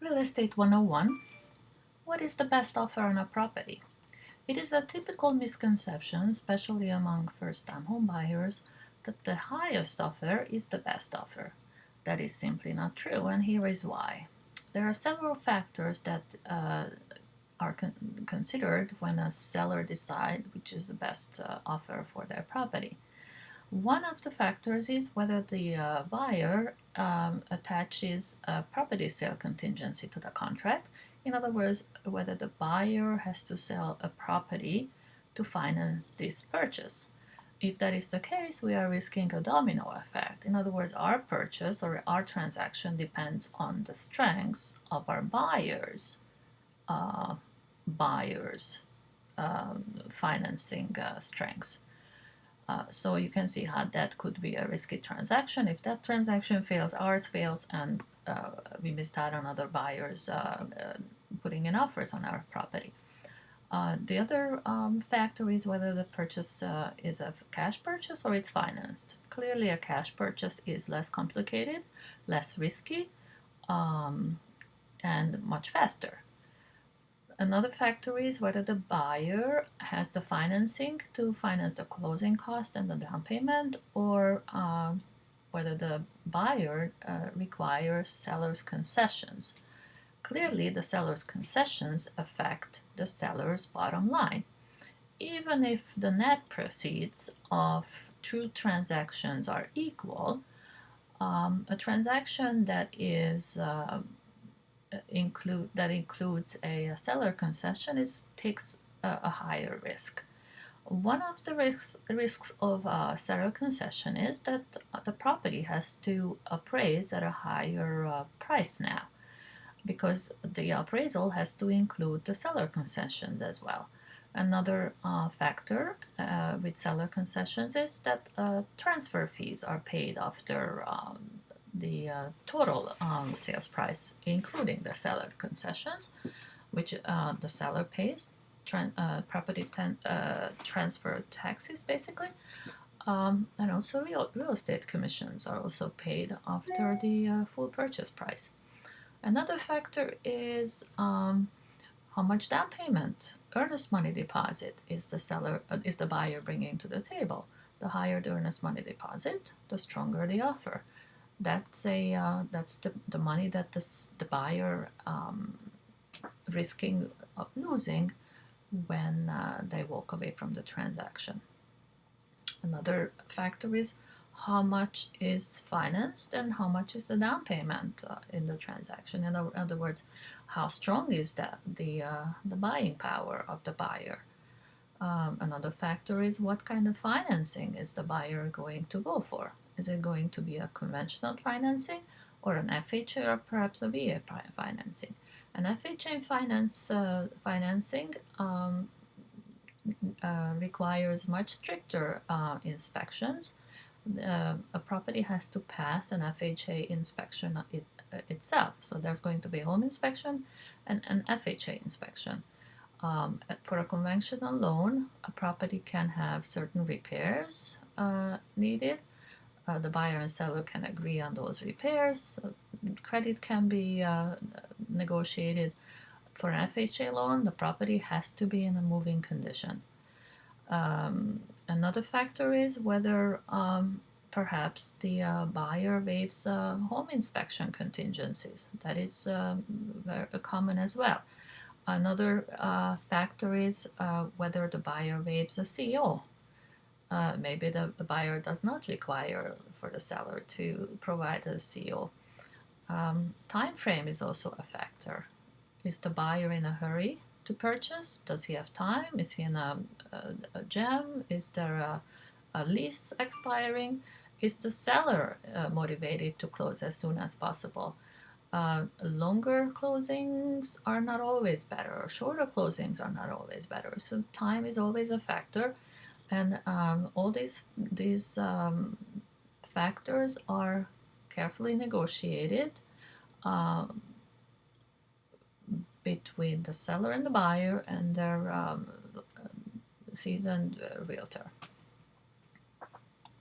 Real Estate 101. What is the best offer on a property? It is a typical misconception, especially among first-time home buyers, that the highest offer is the best offer. That is simply not true, and here is why. There are several factors that are considered when a seller decides which is the best offer for their property. One of the factors is whether the buyer attaches a property sale contingency to the contract. In other words, whether the buyer has to sell a property to finance this purchase. If that is the case, we are risking a domino effect. In other words, our purchase or our transaction depends on the strengths of our buyers' financing strengths. So you can see how that could be a risky transaction. If that transaction fails, ours fails, and we missed out on other buyers putting in offers on our property. The other factor is whether the purchase is a cash purchase or it's financed. Clearly, a cash purchase is less complicated, less risky, and much faster. Another factor is whether the buyer has the financing to finance the closing cost and the down payment, or whether the buyer requires seller's concessions. Clearly, the seller's concessions affect the seller's bottom line. Even if the net proceeds of two transactions are equal, a transaction that is includes a seller concession takes a higher risk. One of the risks of a seller concession is that the property has to appraise at a higher price now, because the appraisal has to include the seller concessions as well. Another factor with seller concessions is that transfer fees are paid after the total sales price, including the seller concessions, which the seller pays, property transfer taxes basically, and also real estate commissions are also paid after the full purchase price. Another factor is how much down payment, earnest money deposit is the buyer bringing to the table. The higher the earnest money deposit, the stronger the offer. That's the money that the buyer risking of losing when they walk away from the transaction. Another factor is how much is financed and how much is the down payment in the transaction. In other words, how strong is the buying power of the buyer. Another factor is what kind of financing is the buyer going to go for. Is it going to be a conventional financing or an FHA or perhaps a VA financing? An FHA financing requires much stricter inspections. A property has to pass an FHA inspection itself. So there's going to be a home inspection and an FHA inspection. For a conventional loan, a property can have certain repairs needed. The buyer and seller can agree on those repairs. Credit can be negotiated. For an FHA loan, the property has to be in a moving condition. Another factor is whether perhaps the buyer waives home inspection contingencies. That is very common as well. Another factor is whether the buyer waives a CO. Maybe the buyer does not require for the seller to provide a CO. Time frame is also a factor. Is the buyer in a hurry to purchase? Does he have time? Is he in a jam? Is there a lease expiring? Is the seller motivated to close as soon as possible? Longer closings are not always better, or shorter closings are not always better. So time is always a factor, and all these factors are carefully negotiated between the seller and the buyer and their seasoned realtor.